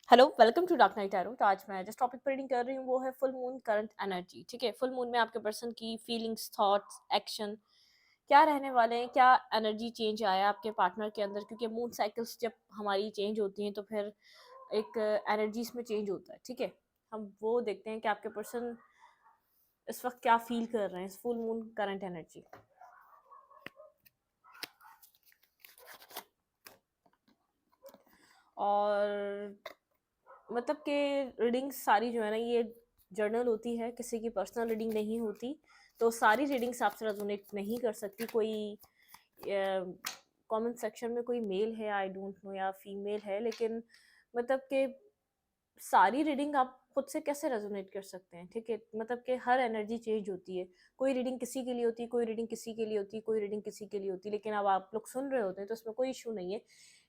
Hello, welcome to dark night tarot. तो आज मैं जिस टॉपिक पर रीडिंग कर रही हूँ वो है फुल मून करंट एनर्जी। ठीक है, फुल मून में आपके पर्सन की फीलिंग्स, थॉट्स, एक्शन क्या रहने वाले हैं, क्या एनर्जी चेंज आया आपके पार्टनर के अंदर, क्योंकि मून साइकिल्स जब हमारी चेंज होती हैं तो फिर एक एनर्जीज में चेंज होता है। ठीक है, हम वो देखते हैं कि आपके पर्सन इस वक्त क्या फील कर रहे हैं इस फुल मून करंट एनर्जी। और मतलब कि रीडिंग्स सारी जो है ना, ये जर्नल होती है, किसी की पर्सनल रीडिंग नहीं होती। तो सारी रीडिंग्स आपसे रेजोनेट नहीं कर सकती। कोई कमेंट सेक्शन में कोई मेल है, आई डोंट नो, या फीमेल है, लेकिन मतलब कि सारी रीडिंग आप खुद से कैसे रेजोनेट कर सकते हैं। ठीक है, मतलब कि हर एनर्जी चेंज होती है। कोई रीडिंग किसी के लिए होती है, कोई रीडिंग किसी के लिए होती है, कोई रीडिंग किसी के लिए होती है, लेकिन अब आप लोग सुन रहे होते हैं तो इसमें कोई इशू नहीं है।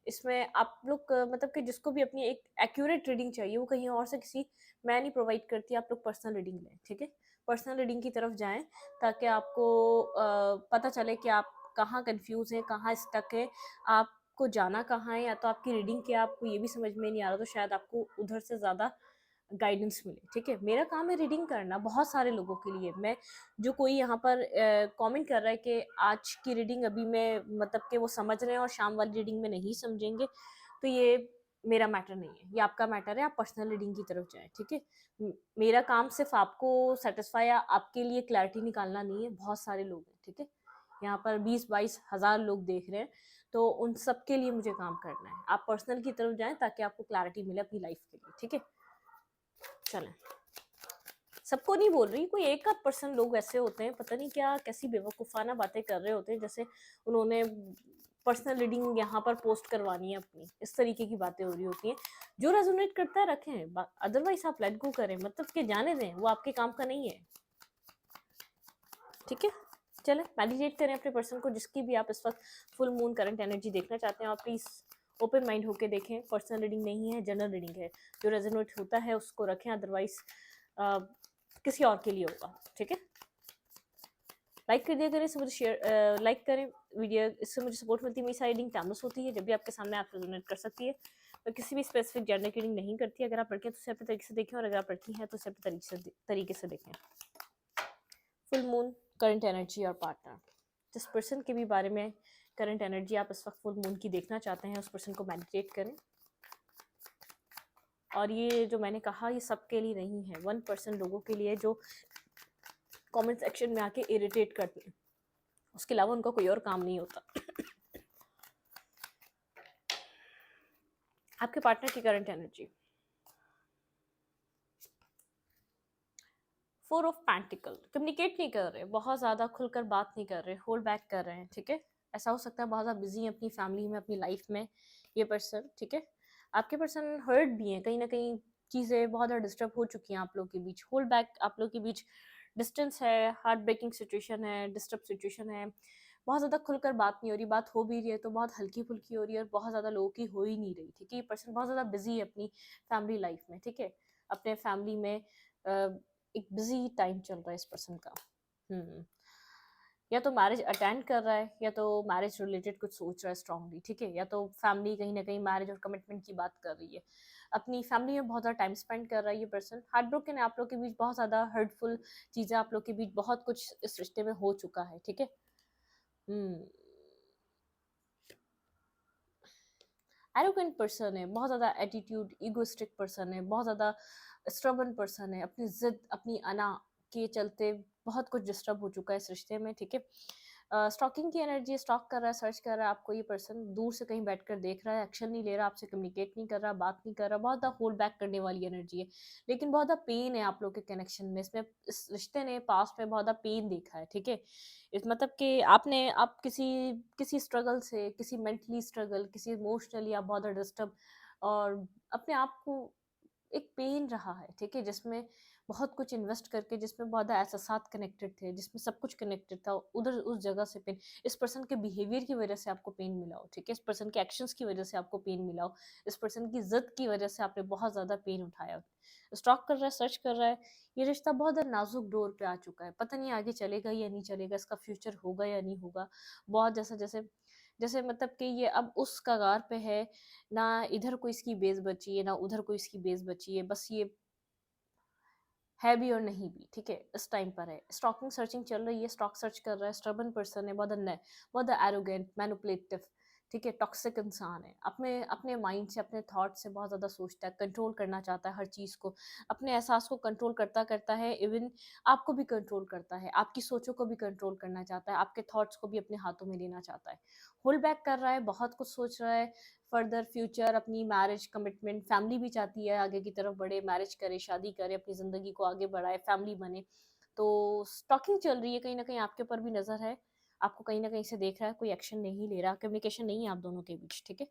इसमें आप लोग मतलब कि जिसको भी अपनी एक एक्यूरेट रीडिंग चाहिए वो कहीं और से किसी मैं नहीं प्रोवाइड करती, आप लोग पर्सनल रीडिंग लें। ठीक है, पर्सनल रीडिंग की तरफ जाएं ताकि आपको पता चले कि आप कहाँ कंफ्यूज हैं, कहाँ स्टक है, आपको जाना कहाँ है। या तो आपकी रीडिंग के आपको ये भी समझ में नहीं आ रहा तो शायद आपको उधर से ज़्यादा गाइडेंस मिले। ठीक है, मेरा काम है रीडिंग करना बहुत सारे लोगों के लिए। मैं जो कोई यहाँ पर कमेंट कर रहा है कि आज की रीडिंग अभी मैं मतलब कि वो समझ रहे हैं और शाम वाली रीडिंग में नहीं समझेंगे, तो ये मेरा मैटर नहीं है, ये आपका मैटर है। आप पर्सनल रीडिंग की तरफ जाएं। ठीक है, मेरा काम सिर्फ आपको सेटिस्फाई या आपके लिए क्लैरिटी निकालना नहीं है। बहुत सारे लोग हैं, ठीक है, यहाँ पर 20-22 हज़ार लोग देख रहे हैं, तो उन सब के लिए मुझे काम करना है। आप पर्सनल की तरफ जाएं ताकि आपको क्लैरिटी मिले अपनी लाइफ के लिए। ठीक है, चलें। सबको नहीं बोल रही, कोई एक आध परसेंट लोग ऐसे होते हैं, पता नहीं क्या कैसी बेवकूफ़ाना बातें कर रहे होते हैं, जैसे उन्होंने पर्सनल रीडिंग यहाँ पर पोस्ट करवानी है अपनी, इस तरीके की बातें हो रही होती हैं। जो रेजोनेट करता है रखें, अदरवाइज आप लेट गो करें, मतलब कि जाने दें, वो आपके काम का नहीं है। ठीक है, चलें मेडिटेट करें अपने पर्सन को, जिसकी भी आप इस वक्त फुल मून करंट एनर्जी देखना चाहते हैं। और प्लीज़ ओपन माइंड होकर देखें, पर्सनल रीडिंग नहीं है, जनरल रीडिंग है। जो रेजोनेट होता है उसको रखें, अदरवाइज किसी और के लिए होगा। ठीक है, लाइक कर दिया करें, इससे मुझे शेयर लाइक करें वीडियो, इससे मुझे सपोर्ट मिलती है। मेरी सारी रीडिंग टाइमलेस होती है, जब भी आपके सामने आप रेजोनेट कर सकती है। मैं किसी भी स्पेसिफिक जेंडर की रीडिंग नहीं करती। अगर आप लड़के हैं तो उसे अपने तरीके से देखें, और अगर आप लड़की हैं तो उसे अपने तरीके से देखें। फुल मून करंट एनर्जी और पार्टनर, जिस पर्सन के भी बारे में करंट एनर्जी आप इस वक्त फुल मून की देखना चाहते हैं, उस पर्सन को मेडिटेट करें। और ये जो मैंने कहा ये सबके लिए नहीं है, 1% लोगों के लिए जो कमेंट सेक्शन में आके इरिटेट करते हैं, उसके अलावा उनका कोई और काम नहीं होता। आपके पार्टनर की current energy, 4 of pentacle, communicate नहीं कर रहे, बहुत ज़्यादा खुलकर बात नहीं कर रहे, होल्ड बैक कर रहे हैं। ठीक है, ऐसा हो सकता है बहुत ज़्यादा बिजी है अपनी फैमिली में, अपनी लाइफ में ये पर्सन। ठीक है, आपके पर्सन हर्ट भी हैं, कहीं ना कहीं चीज़ें बहुत ज़्यादा डिस्टर्ब हो चुकी हैं आप लोग के बीच। होल्ड बैक, आप लोग के बीच डिस्टेंस है, हार्ट ब्रेकिंग सिचुएशन है, डिस्टर्ब सिचुएशन है। बहुत ज़्यादा खुलकर बात नहीं हो रही, बात हो भी रही है तो बहुत हल्की फुल्की हो रही है, और बहुत ज़्यादा लोगों की हो ही नहीं रही। ठीक है, ये पर्सन बहुत ज़्यादा बिजी है अपनी फैमिली लाइफ में। ठीक है, अपने फैमिली में एक बिजी टाइम चल रहा है इस पर्सन का। या तो मैरिज अटेंड कर रहा है, या तो मैरिज रिलेटेड कुछ सोच रहा है स्ट्रांगली। ठीक है, या तो फैमिली कहीं ना कहीं मैरिज और कमिटमेंट की बात कर रही है, अपनी फैमिली में बहुत ज़्यादा टाइम स्पेंड कर रहा है ये पर्सन। हार्ट ब्रोकन है, आप लोग के बीच बहुत ज़्यादा हर्टफुल चीज़ें, आप लोग के बीच बहुत कुछ इस रिश्ते में हो चुका है। ठीक है, एरोगेंट पर्सन है, बहुत ज़्यादा एटीट्यूड, ईगोइस्टिक पर्सन है, बहुत ज़्यादा स्ट्रबन पर्सन है, अपनी ज़िद, अपनी अना के चलते बहुत कुछ डिस्टर्ब हो चुका है इस रिश्ते में। ठीक है, स्टॉकिंग की एनर्जी, स्टॉक कर रहा है, सर्च कर रहा है आपको ये पर्सन, दूर से कहीं बैठकर देख रहा है, एक्शन नहीं ले रहा, आपसे कम्युनिकेट नहीं कर रहा, बात नहीं कर रहा, बहुत ज़्यादा होल्ड बैक करने वाली एनर्जी है। लेकिन बहुत ज़्यादा पेन है आप लोग के कनेक्शन में, इसमें इस रिश्ते ने पास्ट में बहुत ज़्यादा पेन देखा है। ठीक है, इस मतलब कि आप किसी किसी स्ट्रगल से, किसी मेंटली स्ट्रगल, किसी इमोशनली आप बहुत ज़्यादा डिस्टर्ब, और अपने आप को एक पेन रहा है। ठीक है, जिसमें बहुत कुछ इन्वेस्ट करके, जिसमें बहुत ज़्यादा एहसास कनेक्टेड थे, जिसमें सब कुछ कनेक्टेड था, उधर उस जगह से पेन, इस पर्सन के बिहेवियर की वजह से आपको पेन मिला हो। ठीक है, इस पर्सन के एक्शंस की वजह से आपको पेन मिला हो, इस पर्सन की जिद की वजह से आपने बहुत ज़्यादा पेन उठाया हो। स्टॉक कर रहा है, सर्च कर रहा है, ये रिश्ता बहुत ज़्यादा नाजुक डोर पे आ चुका है, पता नहीं आगे चलेगा या नहीं चलेगा, इसका फ्यूचर होगा या नहीं होगा। बहुत जैसा जैसे जैसे मतलब कि ये अब उस कगार पे है, ना इधर कोई इसकी बेस बची है, ना उधर कोई इसकी बेस बची है, बस ये है भी और नहीं भी, ठीक है, इस टाइम पर है। स्टॉकिंग सर्चिंग चल रही है, स्टॉक सर्च कर रहा है, स्टबर्न पर्सन है, बहुत एरोगेंट, मैनिपुलेटिव, ठीक है, टॉक्सिक इंसान है। अपने अपने माइंड से, अपने थॉट से बहुत ज़्यादा सोचता है, कंट्रोल करना चाहता है हर चीज़ को, अपने एहसास को कंट्रोल करता करता है, इवन आपको भी कंट्रोल करता है, आपकी सोचों को भी कंट्रोल करना चाहता है, आपके थॉट्स को भी अपने हाथों में लेना चाहता है। होल्ड बैक कर रहा है, बहुत कुछ सोच रहा है, फर्दर फ्यूचर, अपनी मैरिज कमिटमेंट, फैमिली भी चाहती है आगे की तरफ बढ़े, मैरिज करे, शादी करे, अपनी ज़िंदगी को आगे बढ़ाए, फैमिली बने। तो स्टॉकिंग चल रही है, कहीं न कहीं आपके ऊपर भी नज़र है, आपको कहीं न कहीं से देख रहा है, कोई एक्शन नहीं ले रहा, कम्युनिकेशन नहीं है आप दोनों के बीच, ठीक है?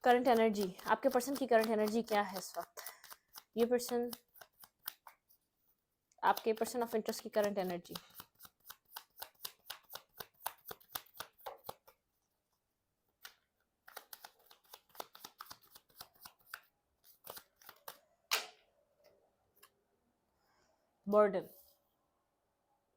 करंट एनर्जी, आपके पर्सन की करंट एनर्जी क्या है इस वक़्त? ये पर्सन, आपके पर्सन ऑफ इंटरेस्ट की करंट एनर्जी। बर्डन,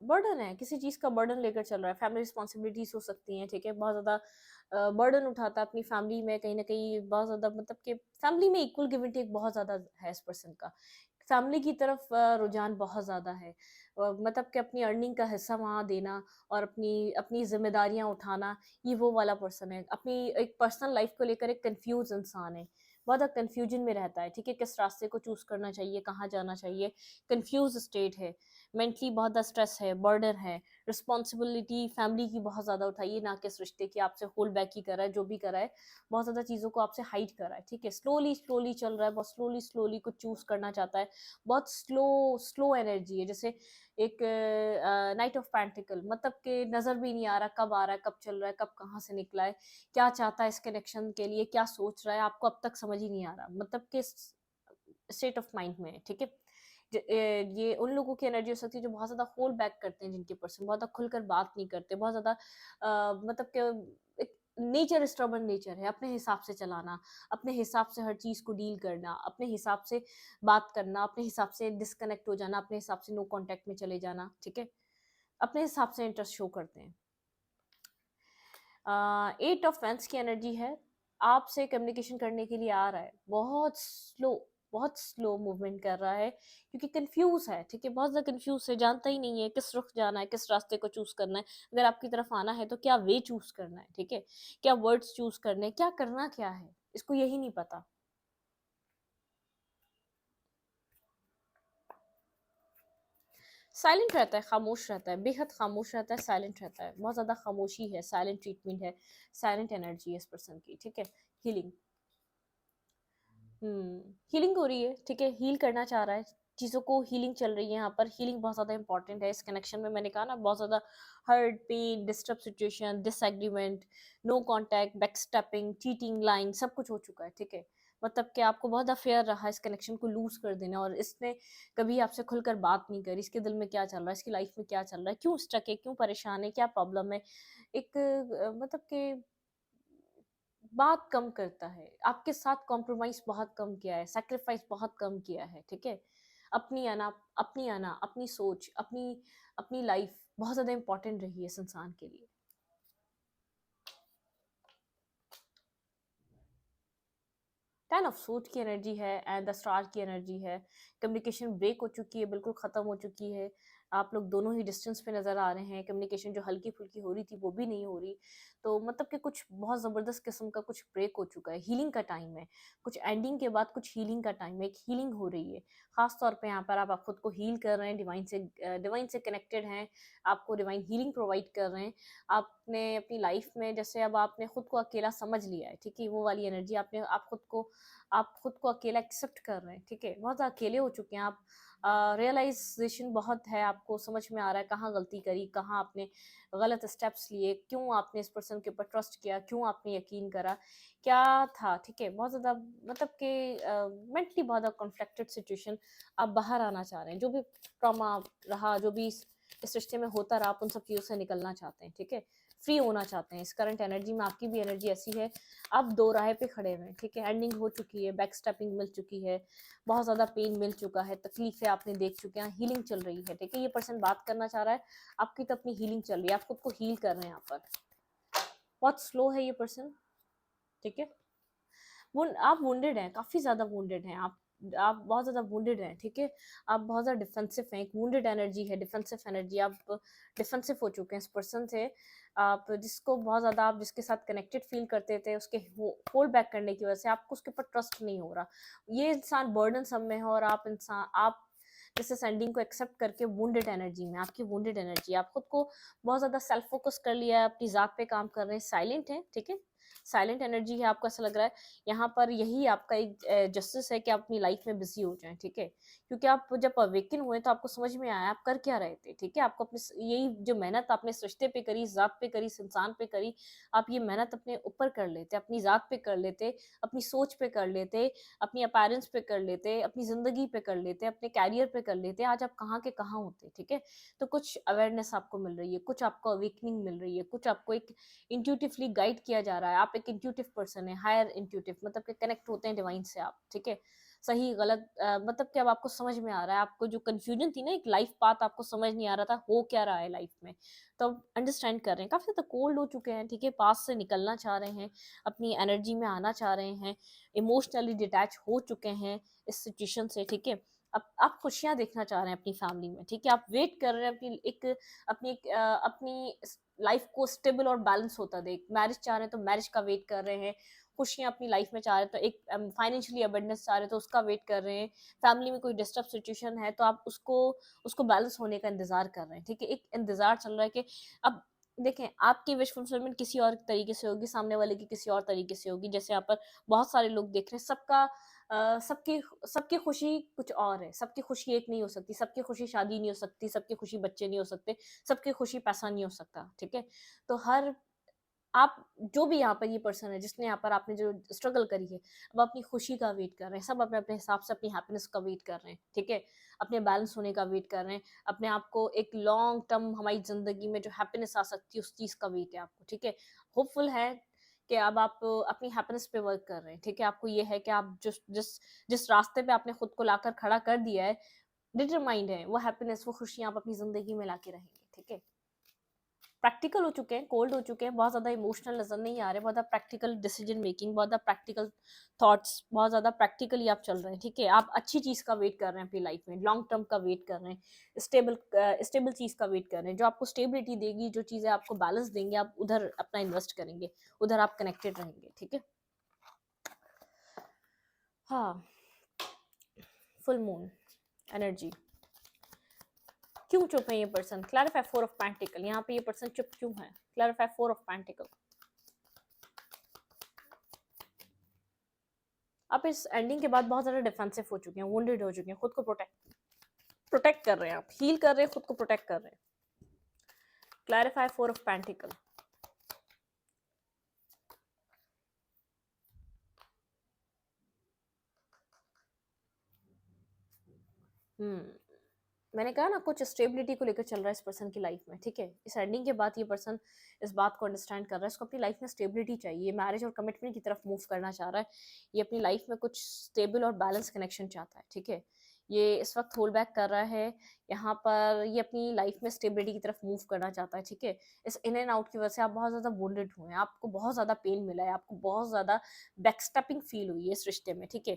बर्डन है, किसी चीज़ का बर्डन लेकर चल रहा है, फैमिली रिस्पॉन्सिबिलिटीज़ हो सकती हैं, ठीक है? बहुत ज़्यादा बर्डन उठाता है अपनी फैमिली में, कहीं न कहीं बहुत ज़्यादा, मतलब कि फैमिली में इक्वल गिव एंड टेक बहुत ज़्यादा है इस पर्सन का। फैमिली की तरफ रुझान बहुत ज़्यादा है। मतलब कि अपनी अर्निंग का हिस्सा वहाँ देना और अपनी अपनी ज़िम्मेदारियाँ उठाना, ये वो वाला पर्सन है। अपनी एक पर्सनल लाइफ़ को लेकर एक कन्फ्यूज़ इंसान है। बहुत ज़्यादा कन्फ्यूजन में रहता है, ठीक है? किस रास्ते को चूज़ करना चाहिए, कहाँ जाना चाहिए, कन्फ्यूज़ स्टेट है। मेंटली बहुत ज़्यादा स्ट्रेस है, बर्डन है, रिस्पॉन्सिबिलिटी फैमिली की बहुत ज़्यादा उठाइए, ना कि इस रिश्ते की, आपसे होल्ड बैक ही कर रहा है, जो भी कर रहा है, बहुत ज़्यादा चीज़ों को आपसे हाइड कर रहा है, ठीक है? स्लोली, स्लोली चल रहा है, बहुत स्लोली, स्लोली कुछ चूज़ करना चाहता है, बहुत स्लो स्लो एनर्जी है, जैसे एक नाइट ऑफ पेंटिकल, मतलब कि नज़र भी नहीं आ रहा, कब आ रहा है, कब चल रहा है, कब कहाँ से निकला है, क्या चाहता है इस कनेक्शन के लिए, क्या सोच रहा है, आपको अब तक समझ ही नहीं आ रहा, मतलब कि स्टेट ऑफ माइंड में है, ठीक है? ये उन लोगों की एनर्जी हो सकती है जो बहुत ज़्यादा होल्ड बैक करते हैं, जिनके पर्सन बहुत ज़्यादा खुलकर बात नहीं करते, बहुत ज़्यादा मतलब कि एक नेचर स्टबर्न नेचर है, अपने हिसाब से चलाना, अपने हिसाब से हर चीज़ को डील करना, अपने हिसाब से बात करना, अपने हिसाब से डिस्कनेक्ट हो जाना, अपने हिसाब से नो कॉन्टैक्ट में चले जाना, ठीक है? अपने हिसाब से इंटरेस्ट शो करते हैं। 8 ऑफ वेंस की एनर्जी है, आपसे कम्युनिकेशन करने के लिए आ रहा है, बहुत स्लो मूवमेंट कर रहा है, क्योंकि कन्फ्यूज़ है, ठीक है? बहुत ज़्यादा कन्फ्यूज़ है, जानता ही नहीं है किस रुख जाना है, किस रास्ते को चूज़ करना है। अगर आपकी तरफ आना है तो क्या वे चूज़ करना है, ठीक है? क्या वर्ड्स चूज़ करने हैं, क्या करना क्या है? इसको यही नहीं पता। साइलेंट रहता है, खामोश रहता है, बेहद खामोश रहता है, साइलेंट रहता है, बहुत ज़्यादा खामोशी है, साइलेंट ट्रीटमेंट है, साइलेंट एनर्जी है इस पर्सन की, ठीक है? हीलिंग, हीलिंग हो रही है, ठीक है? हील करना चाह रहा है, चीज़ों को हीलिंग चल रही है यहाँ पर, हीलिंग बहुत ज़्यादा इंपॉर्टेंट है इस कनेक्शन में, मैंने कहा ना, बहुत ज़्यादा hurt, pain, disturb situation, disagreement, no contact, backstepping, cheating, lying, सब कुछ हो चुका है, ठीक है? मतलब कि आपको बहुत अफेयर रहा इस कनेक्शन को लूज़ कर देना, और इसने कभी आपसे खुलकर बात नहीं करी, इसके दिल में क्या चल रहा है, इसकी लाइफ में क्या चल रहा है, क्यों स्टक है, क्यों परेशान है, क्या प्रॉब्लम है? एक मतलब कि बात कम करता है, आपके साथ कॉम्प्रोमाइज़ बहुत कम किया है, सैक्रिफाइस बहुत कम किया है, ठीक है? अपनी आना, अपनी सोच, अपनी लाइफ़ बहुत ज़्यादा इम्पोर्टेंट रही है इस इंसान के लिए। 10 ऑफ सूट की एनर्जी है एंड द स्टार की एनर्जी है। कम्युनिकेशन ब्रेक हो चुकी है, बिल्कुल ख़त्म हो चुकी है। आप लोग दोनों ही डिस्टेंस पे नज़र आ रहे हैं। कम्युनिकेशन जो हल्की-फुल्की हो रही थी, वो भी नहीं हो रही। तो मतलब कि कुछ बहुत ज़बरदस्त किस्म का कुछ ब्रेक हो चुका है। हीलिंग का टाइम है। कुछ एंडिंग के बाद कुछ हीलिंग का टाइम है। एक हीलिंग हो रही है। ख़ास तौर पे यहाँ पर आप खुद को हील कर रहे हैं, डिवाइन से कनेक्टेड हैं। आपको डिवाइन हीलिंग प्रोवाइड कर रहे हैं। आपने अपनी लाइफ़ में, जैसे अब आपने खुद को अकेला समझ लिया है, ठीक है? वो वाली एनर्जी, आप खुद को अकेला एक्सेप्ट कर रहे हैं, ठीक है? बहुत ज़्यादा अकेले हो चुके हैं आप। रियलाइज़ेशन बहुत है, आपको समझ में आ रहा है कहाँ गलती करी, कहाँ आपने गलत स्टेप्स लिए, क्यों आपने इस पर्सन के ऊपर ट्रस्ट किया, क्यों आपने यकीन करा, क्या था, ठीक है? बहुत ज़्यादा मतलब कि मेंटली बहुत ज़्यादा कॉन्फ्लिक्टेड सिचुएशन, आप बाहर आना चाह रहे हैं। जो भी ट्रॉमा रहा, जो भी इस रिश्ते में होता रहा, आप उन सब चीज़ों से निकलना चाहते हैं, ठीक है, फ्री होना चाहते हैं। इस करंट एनर्जी में आपकी भी एनर्जी ऐसी है, आप दो राह पे खड़े हुए हैं, ठीक है, एंडिंग हो चुकी है, बैक स्टेपिंग मिल चुकी है, बहुत ज़्यादा पेन मिल चुका है, तकलीफें आपने देख चुके हैं, हीलिंग चल रही है, ठीक है। ये पर्सन बात करना चाह रहा है, आपकी तो अपनी हीलिंग चल रही है, आप खुद को हील कर रहे हैं यहाँ पर। बहुत स्लो है ये पर्सन, ठीक है। आप वुंडेड हैं, काफ़ी ज़्यादा वुंडेड हैं आप बहुत ज़्यादा वुंडेड हैं, ठीक है। आप बहुत ज़्यादा डिफेंसिव हैं, एक वुंडेड एनर्जी है, डिफेंसिव एनर्जी, आप डिफेंसिव हो चुके हैं इस पर्सन से। आप जिसको बहुत ज़्यादा आप जिसके साथ कनेक्टेड फील करते थे, उसके होल्ड बैक करने की वजह से आपको उसके ऊपर ट्रस्ट नहीं हो रहा। ये इंसान बर्डन सब में है और आप जैसे सेंडिंग को एक्सेप्ट करके वुंडेड एनर्जी में, आपकी वुंडेड एनर्जी, आप खुद को बहुत ज़्यादा सेल्फ फोकस कर लिया है, अपनी ज़ात पे काम कर रहे हैं, साइलेंट है, ठीक है, साइलेंट एनर्जी है, आपको ऐसा लग रहा है यहाँ पर यही आपका एक जस्टिस है कि आप अपनी लाइफ में बिजी हो जाएं, ठीक है। क्योंकि आप जब अवेकन हुए तो आपको समझ में आया आप कर क्या रहे थे, ठीक है। आपको अपने यही जो मेहनत आपने इस रिश्ते पे करी, जात पे करी, इस इंसान पे करी, आप ये मेहनत अपने ऊपर कर लेते, अपनी जात पे कर लेते, अपनी सोच पे कर लेते, अपनी अपैरेंस पे कर लेते, अपनी जिंदगी पे कर लेते, अपने कैरियर पे कर लेते, आज आप कहाँ के कहाँ होते, ठीक है। तो कुछ अवेयरनेस आपको मिल रही है, कुछ आपको अवेकनिंग मिल रही है, कुछ आपको एक इंट्यूटिवली गाइड किया जा रहा है। आप एक इंट्यूटिव पर्सन है, हायर इंट्यूटिव, मतलब कि कनेक्ट होते हैं डिवाइन से आप, ठीक है। सही गलत मतलब कि अब आपको समझ में आ रहा है, आपको जो कंफ्यूजन थी ना, एक लाइफ पाथ आपको समझ नहीं आ रहा था हो क्या रहा है लाइफ में, तो अब अंडरस्टैंड कर रहे हैं, काफी ज्यादा कोल्ड हो चुके हैं, ठीक है, पास से निकलना चाह रहे हैं, अपनी एनर्जी में आना चाह रहे हैं, इमोशनली डिटैच हो चुके हैं इस सिचुएशन से, ठीक है। अब आप खुशियां देखना चाह रहे हैं अपनी फैमिली में, ठीक है, आप वेट कर रहे हैं अपनी लाइफ को स्टेबल और बैलेंस होता देख, मैरिज चाह रहे हैं तो मैरिज का वेट कर रहे हैं, खुशियां अपनी लाइफ में चाह रहे हैं तो एक फाइनेंशियली अबंडेंस चाह रहे हैं तो उसका वेट कर रहे हैं, फैमिली में कोई डिस्टर्ब सिचुएशन है तो आप उसको बैलेंस होने का इंतजार कर रहे हैं, ठीक है, एक इंतजार चल रहा है कि अब देखें, आपकी विश फुलफिलमेंट किसी और तरीके से होगी, सामने वाले की किसी और तरीके से होगी। जैसे यहाँ पर बहुत सारे लोग देख रहे हैं, सबकी सबकी खुशी कुछ और है, सबकी खुशी एक नहीं हो सकती, सबकी खुशी शादी नहीं हो सकती, सबकी खुशी बच्चे नहीं हो सकते, सबकी खुशी पैसा नहीं हो सकता, ठीक है। तो हर आप जो भी यहाँ पर ये पर्सन है जिसने यहाँ पर आपने जो स्ट्रगल करी है, अब अपनी खुशी का वेट कर रहे हैं, सब अपने अपने हिसाब से अपनी हैप्पीनेस का वेट कर रहे हैं, ठीक है, अपने बैलेंस होने का वेट कर रहे हैं, अपने आप को एक लॉन्ग टर्म हमारी जिंदगी में जो हैप्पीनेस आ सकती है उस चीज का वेट है आपको, ठीक है। होपफुल है कि अब आप अपनी हैप्पीनेस पे वर्क कर रहे हैं, ठीक है। आपको ये है कि आप जिस जिस जिस रास्ते पे आपने खुद को लाकर खड़ा कर दिया है, डिटरमाइंड है, वो हैप्पीनेस, वो खुशियां आप अपनी जिंदगी में लाके रहेंगे, ठीक है। प्रैक्टिकल हो चुके हैं, कोल्ड हो चुके हैं, बहुत ज़्यादा इमोशनल नज़र नहीं आ रहे, बहुत ज़्यादा प्रैक्टिकल डिसीजन मेकिंग, बहुत ज़्यादा प्रैक्टिकल थॉट्स, बहुत ज़्यादा प्रैक्टिकली आप चल रहे हैं, ठीक है। आप अच्छी चीज़ का वेट कर रहे हैं अपनी लाइफ में, लॉन्ग टर्म का वेट कर रहे हैं, स्टेबल चीज़ का वेट कर रहे हैं, जो आपको स्टेबिलिटी देगी, जो चीज़ें आपको बैलेंस देंगे, आप उधर अपना इन्वेस्ट करेंगे, उधर आप कनेक्टेड रहेंगे, ठीक है। हाँ, फुल मून एनर्जी, क्यों चुप है ये पर्सन? क्लैरिफाई 4 ऑफ पेंटिकल, यहाँ पे ये पर्सन चुप क्यों है? Clarify 4 of pentacle. आप इस एंडिंग के बाद बहुत ज़्यादा डिफेंसिव हो चुके हैं, वुंडेड हो चुके हैं, खुद को प्रोटेक्ट कर रहे हैं, आप हील कर रहे हैं, खुद को प्रोटेक्ट कर रहे हैं। Clarify 4 of pentacle. मैंने कहा ना कुछ स्टेबिलिटी को लेकर चल रहा है इस पर्सन की लाइफ में, ठीक है। इस एंडिंग के बाद ये पर्सन इस बात को अंडरस्टैंड कर रहा है, इसको अपनी लाइफ में स्टेबिलिटी चाहिए, मैरिज और कमिटमेंट की तरफ मूव करना चाह रहा है, ये अपनी लाइफ में कुछ स्टेबल और बैलेंस कनेक्शन चाहता है, ठीक है। ये इस वक्त होल्ड बैक कर रहा है, यहाँ पर ये अपनी लाइफ में स्टेबिलिटी की तरफ मूव करना चाहता है, ठीक है। इस इन एंड आउट की वजह से आप बहुत ज़्यादा वुंडेड हुए हैं, आपको बहुत ज़्यादा पेन मिला है, आपको बहुत ज़्यादा बैकस्टेपिंग फील हुई है इस रिश्ते में, ठीक है।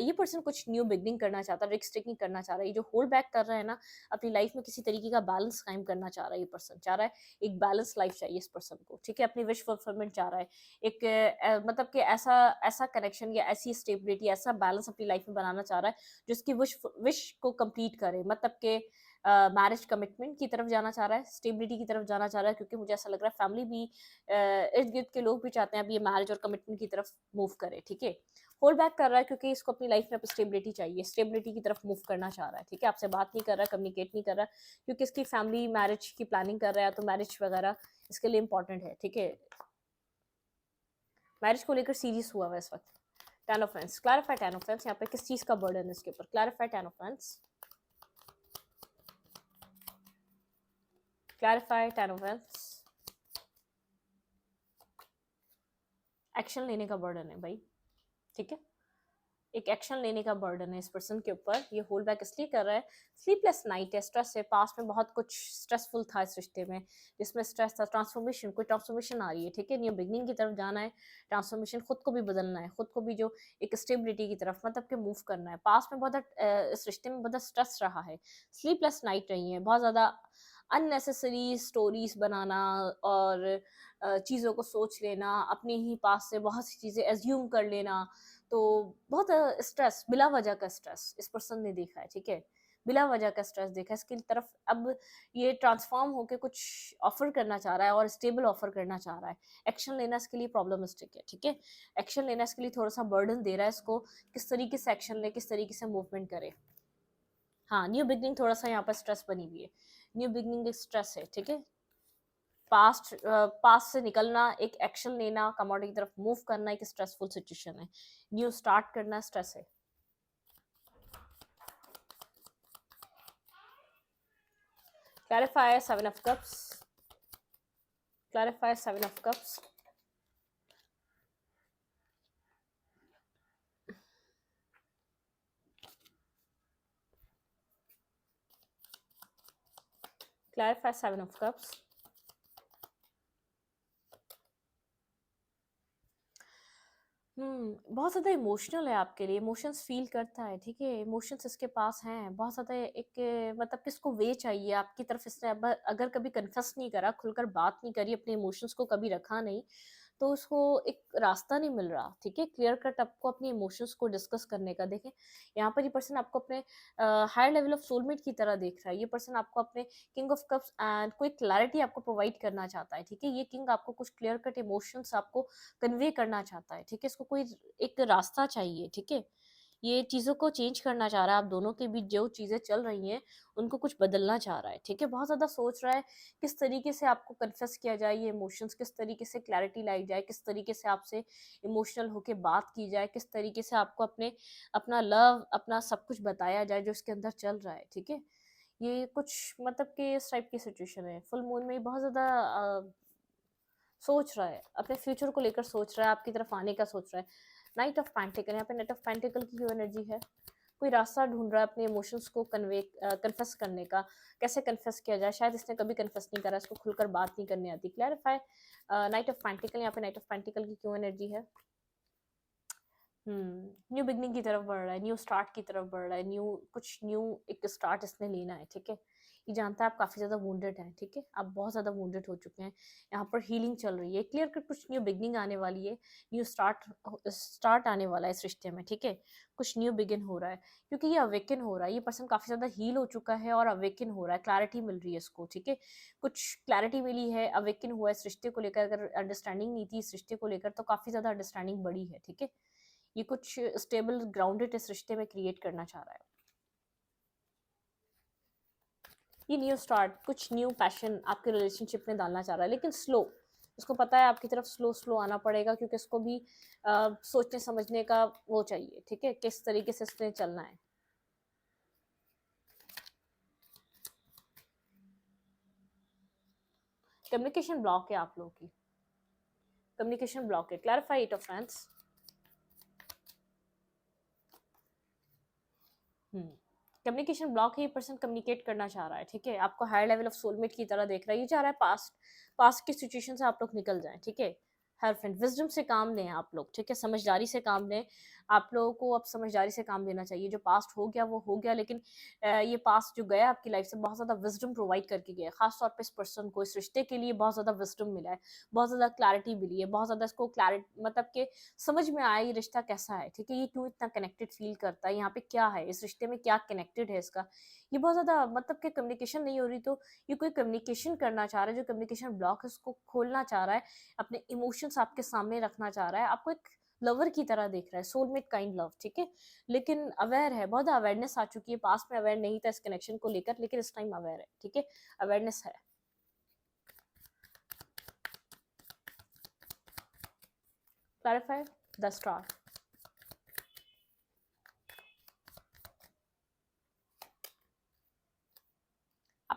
ये पर्सन कुछ न्यू बिगनिंग करना चाहता है, रिस्क टेकिंग करना चाह रहा है, ये जो होल्ड बैक कर रहा है ना, अपनी लाइफ में किसी तरीके का बैलेंस कायम करना चाह रहा है, ये पर्सन चाह रहा है एक बैलेंस लाइफ चाहिए इस पर्सन को, ठीक है। अपनी विश फुलफिलमेंट चाह रहा है, एक मतलब कि ऐसा ऐसा कनेक्शन या ऐसी स्टेबिलिटी, ऐसा बैलेंस अपनी लाइफ में बनाना चाह रहा है जिसकी विश को कंप्लीट करे, मतलब कि मैरिज कमिटमेंट की तरफ जाना चाह रहा है, स्टेबिलिटी की तरफ जाना चाह रहा है, क्योंकि मुझे ऐसा लग रहा है फैमिली भी, इर्द गिर्द के लोग भी चाहते हैं अब ये मैरिज और कमिटमेंट की तरफ मूव करे, ठीक है। होल्ड बैक कर रहा है क्योंकि इसको अपनी लाइफ में स्टेबिलिटी चाहिए, स्टेबिलिटी की तरफ मूव करना चाह रहा है, ठीक है। आपसे बात नहीं कर रहा, कम्युनिकेट नहीं कर रहा, क्योंकि इसकी फैमिली मैरिज की प्लानिंग कर रहा है, तो मैरिज वगैरह इसके लिए इंपॉर्टेंट है, ठीक है। मैरिज को लेकर सीरियस हुआ हुआ इस वक्त। 10 of wands, clarify 10 of wands, यहाँ पे किस चीज का बर्डन है इसके ऊपर? Clarify 10 of wands. Clarify 10 of wands। Action लेने का बर्डन है भाई, ठीक है, एक एक्शन लेने का बर्डन है इस पर्सन के ऊपर। ये होल्ड बैक इसलिए कर रहा है, स्लीपलेस नाइट है, स्ट्रेस है, पास्ट में बहुत कुछ स्ट्रेसफुल था इस रिश्ते में, जिसमें स्ट्रेस था, ट्रांसफॉर्मेशन, कोई ट्रांसफॉर्मेशन आ रही है, ठीक है, न्यू बिगनिंग की तरफ जाना है, ट्रांसफॉर्मेशन, खुद को भी बदलना है, खुद को भी जो एक स्टेबिलिटी की तरफ मतलब कि मूव करना है। पास्ट में बहुत इस रिश्ते में बहुत स्ट्रेस रहा है, स्लीपलेस नाइट रही है, बहुत ज़्यादा अननेसेसरी स्टोरीज बनाना और चीज़ों को सोच लेना, अपने ही पास से बहुत सी चीज़ें एज्यूम कर लेना, तो बहुत स्ट्रेस, बिला वजह का स्ट्रेस इस पर्सन ने देखा है, ठीक है, बिला वजह का स्ट्रेस देखा है इसकी तरफ। अब ये ट्रांसफॉर्म होके कुछ ऑफर करना चाह रहा है और स्टेबल ऑफर करना चाह रहा है। एक्शन लेना इसके लिए प्रॉब्लमिस्टिक है, ठीक है, एक्शन लेना इसके लिए थोड़ा सा बर्डन दे रहा है इसको, किस तरीके से एक्शन ले, किस तरीके से मूवमेंट करे। हाँ, न्यू बिगनिंग थोड़ा सा यहाँ पर स्ट्रेस बनी हुई है, न्यू बिगनिंग एक स्ट्रेस है, ठीक है, पास्ट से निकलना, एक एक्शन लेना, कमोडिटी की तरफ मूव करना एक स्ट्रेसफुल सिचुएशन है, न्यू स्टार्ट करना स्ट्रेस है। Clarify 7 of cups, clarify 7 of cups. Clarify 7 of cups. बहुत ज़्यादा इमोशनल है आपके लिए, इमोशंस फील करता है, ठीक है, इमोशंस इसके पास हैं बहुत ज़्यादा, एक मतलब किसको वे चाहिए आपकी तरफ, इसने अगर कभी कन्फेस नहीं करा, खुलकर बात नहीं करी, अपने इमोशंस को कभी रखा नहीं, तो उसको एक रास्ता नहीं मिल रहा, ठीक है, क्लियर कट आपको अपने इमोशंस को डिस्कस करने का। देखें यहाँ पर ये पर्सन आपको अपने हायर लेवल ऑफ सोलमेट की तरह देख रहा है, ये पर्सन आपको अपने किंग ऑफ कप्स एंड कोई क्लैरिटी आपको प्रोवाइड करना चाहता है, ठीक है, ये किंग आपको कुछ क्लियर कट इमोशंस आपको कन्वे करना चाहता है, ठीक है, इसको कोई एक रास्ता चाहिए, ठीक है, ये चीज़ों को चेंज करना चाह रहा है, आप दोनों के बीच जो चीज़ें चल रही हैं उनको कुछ बदलना चाह रहा है, ठीक है, बहुत ज़्यादा सोच रहा है किस तरीके से आपको कन्फेस किया जाए ये इमोशंस, किस तरीके से क्लैरिटी लाई जाए, किस तरीके से आपसे इमोशनल होके बात की जाए, किस तरीके से आपको अपना लव, अपना सब कुछ बताया जाए जो इसके अंदर चल रहा है, ठीक है, ये कुछ मतलब कि इस टाइप की सिचुएशन है। फुल मून में बहुत ज़्यादा सोच रहा है, अपने फ्यूचर को लेकर सोच रहा है, आपकी तरफ आने का सोच रहा है। नाइट ऑफ पेंटिकल, यहाँ पे नाइट ऑफ पेंटिकल की जो एनर्जी है, कोई रास्ता ढूंढ रहा है अपने इमोशंस को कन्फेस करने का, कैसे कन्फेस किया जाए, शायद इसने कभी कन्फेस नहीं करा, इसको खुलकर बात नहीं करनी आती। क्लैरिफाई नाइट ऑफ पेंटिकल, यहाँ पे नाइट ऑफ पेंटिकल की क्यों एनर्जी है। न्यू बिगनिंग की तरफ बढ़ रहा है, न्यू स्टार्ट की तरफ बढ़ रहा है, न्यू एक स्टार्ट इसने लेना है, ठीक है, ये जानता है आप काफ़ी ज़्यादा वुंडेड हैं, ठीक है, आप बहुत ज़्यादा वुंडेड हो चुके हैं, यहाँ पर हीलिंग चल रही है, क्लियर कट कुछ न्यू बिगनिंग आने वाली है, न्यू स्टार्ट आने वाला है इस रिश्ते में, ठीक है, कुछ न्यू बिगिन हो रहा है, क्योंकि ये अवेकन हो रहा है, ये पर्सन काफ़ी ज़्यादा हील हो चुका है और अवेकन हो रहा है, क्लैरिटी मिल रही है इसको, ठीक है, कुछ क्लैरिटी मिली है, अवेकन हुआ है इस रिश्ते को लेकर, अगर अंडरस्टैंडिंग नहीं थी इस रिश्ते को लेकर तो काफ़ी ज़्यादा अंडरस्टैंडिंग बढ़ी है, ठीक है, ये कुछ स्टेबल ग्राउंडेड इस रिश्ते में क्रिएट करना चाह रहा है। ये न्यू स्टार्ट, कुछ न्यू पैशन आपके रिलेशनशिप में डालना चाह रहा है, लेकिन स्लो, इसको पता है आपकी तरफ स्लो स्लो आना पड़ेगा, क्योंकि इसको भी सोचने समझने का वो चाहिए, ठीक है, किस तरीके से इसने चलना है। कम्युनिकेशन ब्लॉक है आप लोगों की, कम्युनिकेशन ब्लॉक है। Clarify it of friends. Communication block है, ये पर्सन कम्युनिकेट करना चाह रहा है, ठीक है, आपको हायर लेवल ऑफ सोलमेट की तरह देख रहा है, ये चाह रहा है पास्ट की सिचुएशन से आप लोग निकल जाएं, ठीक है, हर फ्रेंड विजडम से काम लें आप लोग, ठीक है, समझदारी से काम लें, आप लोगों को अब समझदारी से काम लेना चाहिए, जो पास्ट हो गया वो हो गया, लेकिन ये पास्ट जो गया आपकी लाइफ से बहुत ज़्यादा विजडम प्रोवाइड करके गया, खासतौर पर इस पर्सन को इस रिश्ते के लिए बहुत ज़्यादा विजडम मिला है, बहुत ज़्यादा क्लैरिटी मिली है, बहुत ज़्यादा इसको क्लैरिटी मतलब कि समझ में आया ये रिश्ता कैसा है, ठीक है, ये क्यों इतना कनेक्टेड फील करता है, यहाँ पे क्या है, इस रिश्ते में क्या कनेक्टेड है इसका, ये बहुत ज़्यादा मतलब कि कम्युनिकेशन नहीं हो रही, तो ये कोई कम्युनिकेशन करना चाह रहा है, जो कम्युनिकेशन ब्लॉक है उसको खोलना चाह रहा है, अपने इमोशंस आपके सामने रखना चाह रहा है, आपको एक लवर की तरह देख रहा है, सोलमेट काइंड लव, ठीक है, लेकिन अवेयर है, बहुत अवेयरनेस आ चुकी है, पास्ट में अवेयर नहीं था इस कनेक्शन को लेकर, लेकिन इस टाइम अवेयर है, ठीक है, अवेयरनेस है। क्लैरिफाई द स्टार,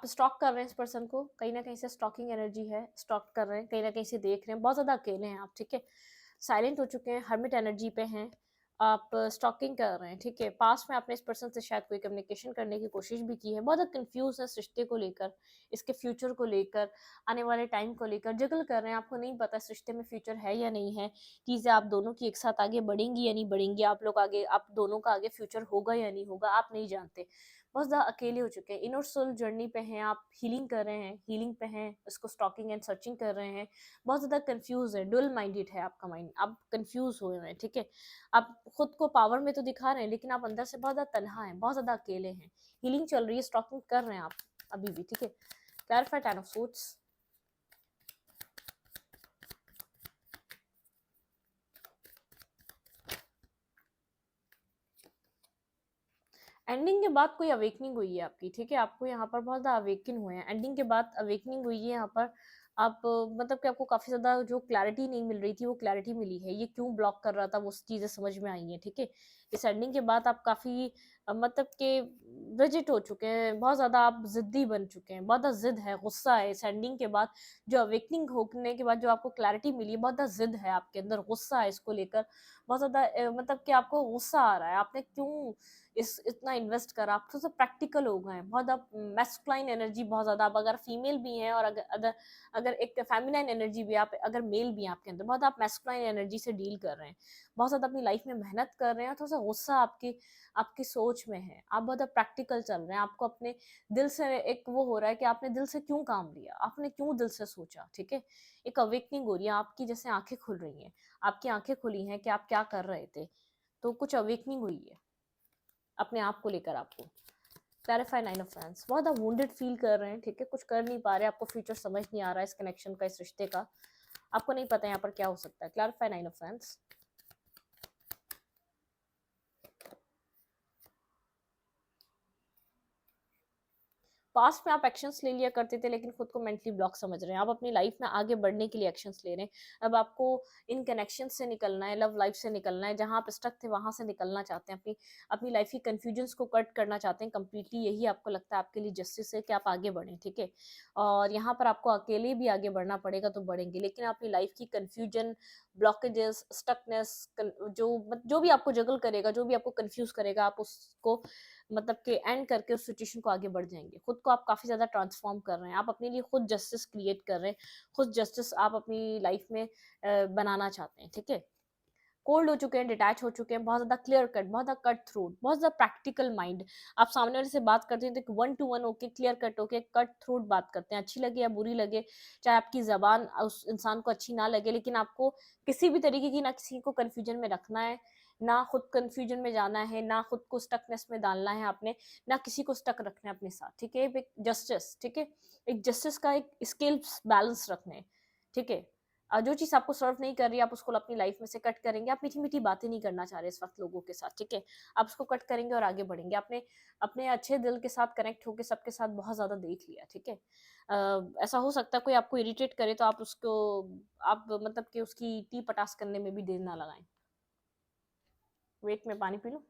आप स्टॉक कर रहे हैं इस पर्सन को, कहीं ना कहीं से स्टॉकिंग एनर्जी है, स्टॉक कर रहे हैं, कहीं ना कहीं से देख रहे हैं, बहुत ज़्यादा अकेले हैं आप, ठीक है, साइलेंट हो चुके हैं, हर्मिट एनर्जी पे हैं आप, स्टॉकिंग कर रहे हैं, ठीक है। पास्ट में आपने इस पर्सन से शायद कोई कम्युनिकेशन करने की कोशिश भी की है, बहुत ज़्यादा कंफ्यूज है इस रिश्ते को लेकर, इसके फ्यूचर को लेकर, आने वाले टाइम को लेकर जगल कर रहे हैं, आपको नहीं पता इस रिश्ते में फ्यूचर है या नहीं है, चीज़ें आप दोनों की एक साथ आगे बढ़ेंगी या नहीं बढ़ेंगी, आप लोग आगे, आप दोनों का आगे फ्यूचर होगा या नहीं होगा, आप नहीं जानते, बहुत ज़्यादा अकेले हो चुके हैं, इनर सोल जर्नी पे हैं आप, हीलिंग कर रहे हैं, हीलिंग पे हैं, इसको स्टॉकिंग एंड सर्चिंग कर रहे हैं, बहुत ज़्यादा कंफ्यूज है, डुअल माइंडेड है आपका माइंड, आप कंफ्यूज हुए हैं, ठीक है। आप खुद को पावर में तो दिखा रहे हैं, लेकिन आप अंदर से बहुत ज़्यादा तन्हा हैं, बहुत ज़्यादा अकेले हैं, हीलिंग चल रही है, स्टॉकिंग कर रहे हैं आप अभी भी, ठीक है। Clarify ten of suits. Ending के बाद कोई अवेकनिंग हुई है आपकी, ठीक है, आपको यहाँ पर बहुत ज़्यादा अवेकन हुए हैं, एंडिंग के बाद अवेकनिंग हुई है यहाँ पर, आप मतलब कि आपको काफ़ी ज़्यादा जो क्लैरिटी नहीं मिल रही थी वो क्लैरिटी मिली है, ये क्यों ब्लॉक कर रहा था वो चीज़ें समझ में आई हैं, ठीक है। इस एंडिंग के बाद आप काफ़ी मतलब कि रिजिड हो चुके हैं, बहुत ज़्यादा आप ज़िद्दी बन चुके हैं, बहुत ज़्यादा ज़िद है, गुस्सा है इस एंडिंग के बाद, जो अवेकनिंग होने के बाद जो आपको क्लैरिटी मिली है, बहुत ज़्यादा ज़िद है आपके अंदर, गुस्सा है इसको लेकर, बहुत ज़्यादा मतलब कि आपको गुस्सा आ रहा है, आपने क्यों इस इतना इन्वेस्ट करा, आप थोड़ा सा प्रैक्टिकल हो गए हैं, बहुत आप मैस्कुलाइन एनर्जी बहुत ज़्यादा, आप अगर फीमेल भी हैं और अगर अगर एक फेमिनाइन एनर्जी भी आप अगर मेल भी हैं आपके अंदर, बहुत आप मैस्कुलाइन एनर्जी से डील कर रहे हैं, बहुत ज़्यादा अपनी लाइफ में मेहनत कर रहे हैं, थोड़ा सा गुस्सा आपकी आपकी सोच में है, आप बहुत प्रैक्टिकल चल रहे हैं, आपको अपने दिल से एक वो हो रहा है कि आपने दिल से क्यों काम लिया, आपने क्यों दिल से सोचा, ठीक है। एक अवेकनिंग हो रही है आपकी, जैसे आंखें खुल रही हैं, आपकी आंखें खुली हैं कि आप क्या कर रहे थे, तो कुछ अवेकनिंग हुई है अपने आप को लेकर आपको। क्लैरिफाई नाइन ऑफ फैंस, बहुत आप वुंडेड फील कर रहे हैं, ठीक है, कुछ कर नहीं पा रहे, आपको फ्यूचर समझ नहीं आ रहा है इस कनेक्शन का, इस रिश्ते का, आपको नहीं पता यहाँ पर क्या हो सकता है। Clarify nine of fans. Past में आप एक्शंस ले लिया करते थे, लेकिन खुद को मेंटली ब्लॉक समझ रहे हैं, आप अपनी लाइफ में आगे बढ़ने के लिए एक्शंस ले रहे हैं, अब आपको इन कनेक्शन से निकलना है, लव लाइफ से निकलना है, जहां आप स्टक थे वहां से निकलना चाहते हैं, अपनी अपनी लाइफ की कन्फ्यूजन्स को कट करना चाहते हैं कंप्लीटली, यही आपको लगता है आपके लिए जस्टिस है कि आप आगे बढ़ें, ठीक है। और यहाँ पर आपको अकेले भी आगे बढ़ना पड़ेगा तो बढ़ेंगे, लेकिन अपनी लाइफ की कन्फ्यूजन, ब्लॉकेजेस, स्टकनेस, जो भी आपको जगल करेगा, जो भी आपको कंफ्यूज करेगा, आप उसको मतलब कि एंड करके उस सिचुएशन को आगे बढ़ जाएंगे, खुद को आप काफ़ी ज़्यादा ट्रांसफॉर्म कर रहे हैं, आप अपने लिए खुद जस्टिस क्रिएट कर रहे हैं, खुद जस्टिस आप अपनी लाइफ में बनाना चाहते हैं, ठीक है। कोल्ड हो चुके हैं, डिटैच हो चुके हैं, बहुत ज़्यादा क्लियर कट, बहुत ज़्यादा कट थ्रू, बहुत ज़्यादा प्रैक्टिकल माइंड, आप सामने वाले से बात करते हैं तो वन टू वन होके क्लियर कट होके कट थ्रू बात करते हैं, अच्छी लगे या बुरी लगे, चाहे आपकी जबान उस इंसान को अच्छी ना लगे, लेकिन आपको किसी भी तरीके की ना किसी को कन्फ्यूजन में रखना है, ना खुद कन्फ्यूजन में जाना है, ना खुद को स्टकनेस में डालना है आपने, ना किसी को स्टक रखना है अपने साथ, ठीक है। एक जस्टिस, ठीक है, एक जस्टिस का एक स्केल बैलेंस रखने, ठीक है। जो चीज़ आपको सर्व नहीं कर रही है आप उसको अपनी लाइफ में से कट करेंगे, आप मीठी मीठी बातें नहीं करना चाह रहे इस वक्त लोगों के साथ, ठीक है, आप उसको कट करेंगे और आगे बढ़ेंगे, आपने अपने अच्छे दिल के साथ कनेक्ट होकर सबके साथ बहुत ज़्यादा देख लिया, ठीक है। ऐसा हो सकता है कोई आपको इरिटेट करे तो आप उसको आप मतलब कि उसकी टी पटास करने में भी देर ना लगाएं। वेट में पानी पी लूं।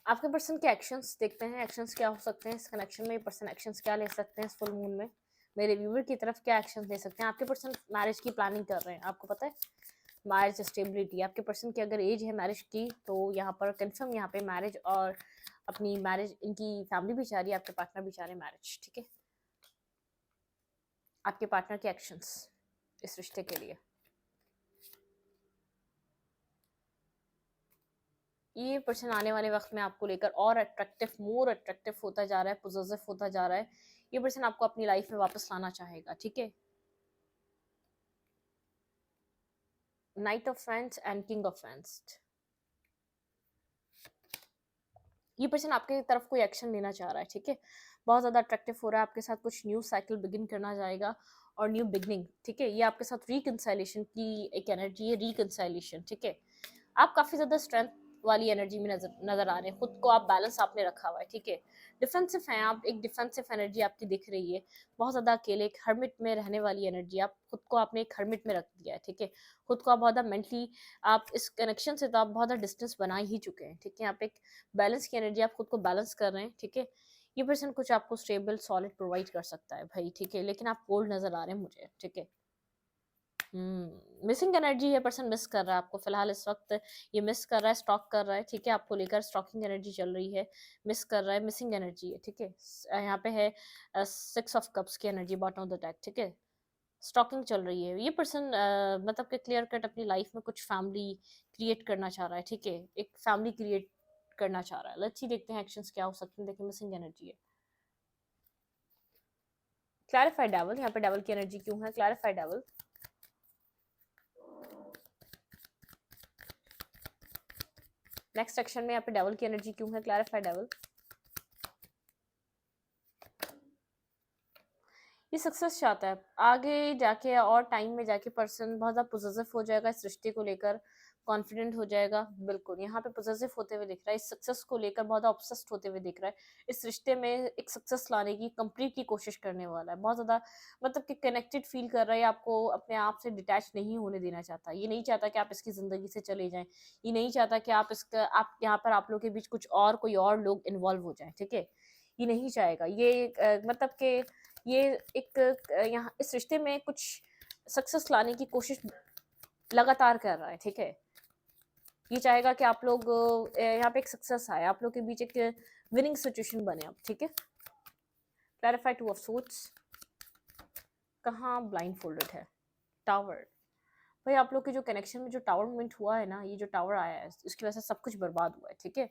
आपके पर्सन के एक्शंस देखते हैं, एक्शंस क्या हो सकते हैं इस कनेक्शन में, पर्सन एक्शंस क्या ले सकते हैं इस फुल मून में, मेरे व्यूवर की तरफ क्या एक्शंस ले सकते हैं। आपके पर्सन मैरिज की प्लानिंग कर रहे हैं, आपको पता है मैरिज स्टेबिलिटी, आपके पर्सन की अगर एज है मैरिज की तो यहाँ पर कंफर्म यहाँ पे मैरिज, और अपनी मैरिज इनकी फैमिली भी चाह रही है, आपके पार्टनर भी चाह रहे हैं मैरिज, ठीक है। आपके पार्टनर के एक्शंस इस रिश्ते के लिए, ये पर्सन आने वाले वक्त में आपको लेकर और अट्रैक्टिव, मोर अट्रैक्टिव होता जा रहा है, पोजेसिव होता जा रहा है, ये पर्सन आपको अपनी लाइफ में वापस लाना चाहेगा, ठीक है। Night of fans and king of fans, ये पर्सन आपके तरफ कोई एक्शन लेना चाह रहा है, ठीक है, बहुत ज़्यादा अट्रैक्टिव हो रहा है आपके साथ, कुछ न्यू साइकिल बिगिन करना चाहेगा, और न्यू बिगनिंग, ठीक है। ये आपके साथ रिकंसाइलेशन की एक एनर्जी है, रिकंसाइलेशन, ठीक है। आप काफी ज्यादा स्ट्रेंथ वाली एनर्जी में नजर नजर आ रहे हैं, खुद को आप बैलेंस आपने रखा हुआ है, ठीक है। डिफेंसिव हैं आप, एक डिफेंसिव एनर्जी आपकी दिख रही है, बहुत ज्यादा अकेले, एक हर्मिट में रहने वाली एनर्जी, आप खुद को आपने एक हर्मिट में रख दिया है, ठीक है। खुद को आप बहुत ज्यादा मेंटली, आप इस कनेक्शन से तो आप बहुत ज्यादा डिस्टेंस बना ही चुके हैं, ठीक है। आप एक बैलेंस की एनर्जी, आप खुद को बैलेंस कर रहे हैं, ठीक है। ये पर्सन कुछ आपको स्टेबल सॉलिड प्रोवाइड कर सकता है भाई, ठीक है, लेकिन आप कोल्ड नजर आ रहे हैं मुझे, ठीक है। मिसिंग एनर्जी है, पर्सन मिस कर रहा है आपको फिलहाल इस वक्त, ये मिस कर रहा है, स्टॉक कर रहा है, ठीक है। आपको लेकर स्टॉकिंग एनर्जी चल रही है, मिस कर रहा है, मिसिंग एनर्जी है, ठीक है। यहाँ पे है 6 ऑफ कप्स की energy bottom of the deck, ठीक है। स्टॉकिंग चल रही है, ये पर्सन मतलब कि क्लियर कट अपनी लाइफ में कुछ फैमिली क्रिएट करना चाह रहा है, ठीक है। एक फैमिली क्रिएट करना चाह रहा है, लेट्स सी देखते हैं एक्शंस क्या हो सकते हैं। देखिए मिसिंग एनर्जी है, क्लैरिफाई डेविल, यहाँ पे डेविल की एनर्जी क्यों है, क्लैरिफाई डेविल। नेक्स्ट सेक्शन में यहाँ पे डेविल की एनर्जी क्यों है, क्लैरिफाई डेविल। ये सक्सेस चाहता है आगे जाके, और टाइम में जाके पर्सन बहुत ज़्यादा पोजेसिव हो जाएगा इस रिश्ते को लेकर, कॉन्फिडेंट हो जाएगा, बिल्कुल यहाँ पे पोजेसिव होते हुए दिख रहा है, इस सक्सेस को लेकर बहुत ज़्यादा ऑब्सेस्ड होते हुए दिख रहा है, इस रिश्ते में एक सक्सेस लाने की कंप्लीटली कोशिश करने वाला है, बहुत ज़्यादा मतलब कि कनेक्टेड फील कर रहा है, आपको अपने आप से डिटैच नहीं होने देना चाहता, ये नहीं चाहता कि आप इसकी ज़िंदगी से चले जाएं, ये नहीं चाहता कि आप इसका, आप यहाँ पर आप लोग के बीच कुछ और कोई और लोग इन्वॉल्व हो जाएं, ठीक है। ये नहीं चाहेगा, ये मतलब कि ये एक यहाँ इस रिश्ते में कुछ सक्सेस लाने की कोशिश लगातार कर रहा है, ठीक है। ये चाहेगा कि आप लोग यहाँ पे एक सक्सेस आए, आप लोग के बीच एक विनिंग सिचुएशन बने अब, ठीक है। क्लैरिफाई 2 ऑफ सोर्ड्स, कहाँ ब्लाइंड फोल्डेड है, टावर। भाई आप लोग के जो कनेक्शन में जो टावर मूवमेंट हुआ है ना, ये जो टावर आया है इसकी वजह से सब कुछ बर्बाद हुआ है, ठीक है।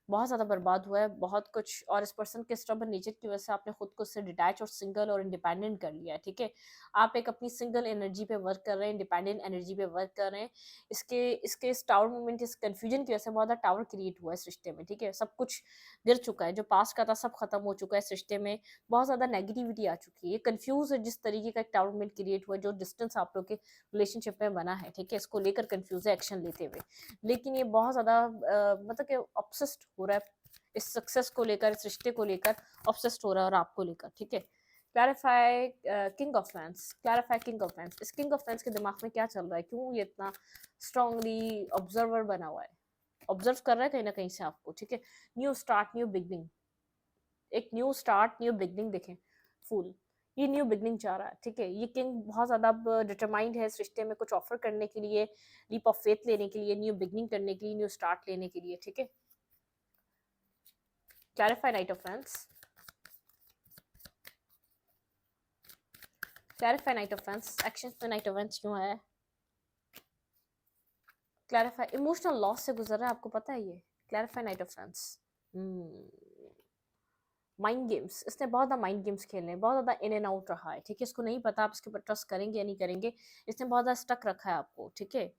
बहुत ज़्यादा बर्बाद हुआ है बहुत कुछ, और इस पर्सन के स्टबर्न नेचर की वजह से आपने खुद को उससे डिटैच और सिंगल और इंडिपेंडेंट कर लिया है, ठीक है। आप एक अपनी सिंगल एनर्जी पे वर्क कर रहे हैं, इंडिपेंडेंट एनर्जी पे वर्क कर रहे हैं, इसके इस टावर मूवमेंट, इस कंफ्यूजन की वजह से बहुत ज़्यादा टावर क्रिएट हुआ है इस रिश्ते में, ठीक है। सब कुछ गिर चुका है, जो पास्ट का था सब खत्म हो चुका है इस रिश्ते में, बहुत ज़्यादा नेगेटिविटी आ चुकी है, ये कन्फ्यूज है जिस तरीके का एक टावर मूवमेंट क्रिएट हुआ है, जो डिस्टेंस आप लोग के रिलेशनशिप में बना है, ठीक है। इसको लेकर कन्फ्यूज है एक्शन लेते हुए, लेकिन ये बहुत ज़्यादा मतलब कि ऑब्सेस्ड हो रहा है इस सक्सेस को लेकर, इस रिश्ते को लेकर ऑब्सेस्ड हो रहा है, और आपको लेकर, ठीक है। Clarify king of fans, clarify king of fans, इस किंग ऑफ फैंस के दिमाग में क्या चल रहा है, क्यों ये इतना स्ट्रांगली ऑब्जर्वर बना हुआ है, ऑब्जर्व कर रहा है कहीं ना कहीं से आपको, ठीक है। न्यू स्टार्ट, न्यू बिगनिंग, एक न्यू स्टार्ट, न्यू बिगनिंग देखें, फुल, ये न्यू बिगनिंग चाह रहा है, ठीक है। ये किंग बहुत ज़्यादा अब डिटरमाइंड है इस रिश्ते में कुछ ऑफर करने के लिए, लीप ऑफ फेथ लेने के लिए, न्यू बिगनिंग करने के लिए, न्यू स्टार्ट लेने के लिए, ठीक है। Clarify night of fans, clarify night of fans, action पे नाइट ऑफ फैंस क्यों है, क्लैरिफाई इमोशनल लॉस से गुजर रहा है, आपको पता है ये, clarify night of fans. Mind games, इसने बहुत ज़्यादा माइंड गेम्स खेलने, बहुत ज़्यादा इन एंड आउट रहा है, ठीक है। इसको नहीं पता आप इसके ऊपर ट्रस्ट करेंगे या नहीं करेंगे, इसने बहुत ज़्यादा स्टक रखा है आपको, ठीक है।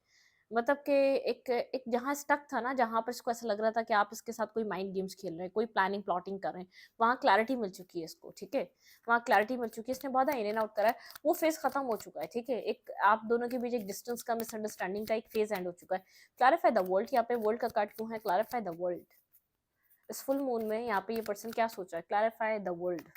मतलब कि एक जहाँ स्टक था ना, जहाँ पर इसको ऐसा लग रहा था कि आप इसके साथ कोई माइंड गेम्स खेल रहे हैं, कोई प्लानिंग प्लॉटिंग कर रहे हैं, वहाँ क्लैरिटी मिल चुकी है इसको, ठीक है। वहाँ क्लैरिटी मिल चुकी है, इसने बहुत ज़्यादा इन एंड आउट करा है, वो फेज खत्म हो चुका है, ठीक है। एक आप दोनों के बीच एक डिस्टेंस का, मिसअंडरस्टैंडिंग का एक फेज एंड हो चुका है। क्लैरिफाई द वर्ल्ड, यहाँ पे वर्ल्ड का कार्ड क्यों है, क्लैरिफाई द वर्ल्ड, इस फुल मून में यहाँ पे ये पर्सन क्या सोच रहा है, क्लैरिफाई द वर्ल्ड।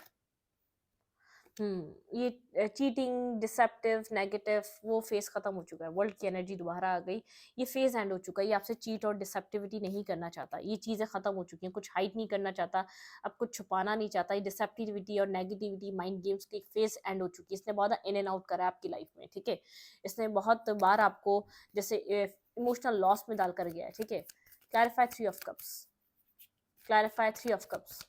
ये चीटिंग, डिसेप्टिव, नेगेटिव, वो फेज खत्म हो चुका है, वर्ल्ड की एनर्जी दोबारा आ गई, ये फेज एंड हो चुका है, ये आपसे चीट और डिसेप्टिविटी नहीं करना चाहता, ये चीज़ें खत्म हो चुकी हैं, कुछ हाइड नहीं करना चाहता, अब कुछ छुपाना नहीं चाहता, ये डिसेप्टिविटी और नेगेटिविटी, माइंड गेम्स की फेज एंड हो चुकी है, इसने बहुत इन एंड आउट करा है आपकी लाइफ में, ठीक है। इसने बहुत बार आपको जैसे इमोशनल लॉस में डाल कर गया है, ठीक है। Clarify 3 of cups, clarify 3 of cups.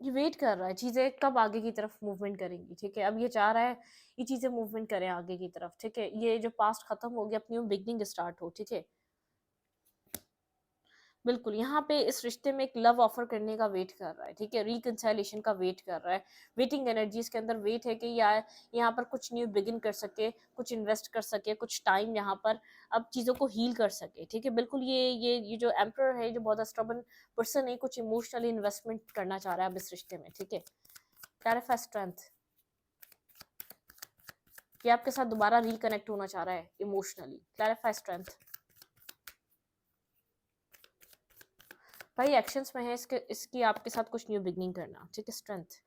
ये वेट कर रहा है चीज़ें कब आगे की तरफ मूवमेंट करेंगी, ठीक है। अब ये चाह रहा है ये चीज़ें मूवमेंट करें आगे की तरफ, ठीक है। ये जो पास्ट खत्म हो गया, अपनी बिगनिंग स्टार्ट हो, ठीक है। बिल्कुल, यहाँ पे इस रिश्ते में एक लव ऑफ़र करने का वेट कर रहा है, ठीक है? रिकंसिलिएशन का वेट कर रहा है। वेटिंग एनर्जी इसके अंदर वेट है कि या यहाँ पर कुछ न्यू बिगिन कर सके, कुछ इन्वेस्ट कर सके, कुछ टाइम यहाँ पर अब चीज़ों को हील कर सके, ठीक है? बिल्कुल ये जो एम्परर है, जो बहुत स्टबर्न पर्सन है, कुछ इमोशनली इन्वेस्टमेंट करना चाह रहा है अब इस रिश्ते में, ठीक है? क्लैरिफाई स्ट्रेंथ, ये आपके साथ दोबारा रिकनेक्ट होना चाह रहा है इमोशनली। क्लैरिफाई स्ट्रेंथ, भाई एक्शंस में है इसकी आपके साथ कुछ न्यू बिगनिंग करना, ठीक है? स्ट्रेंथ,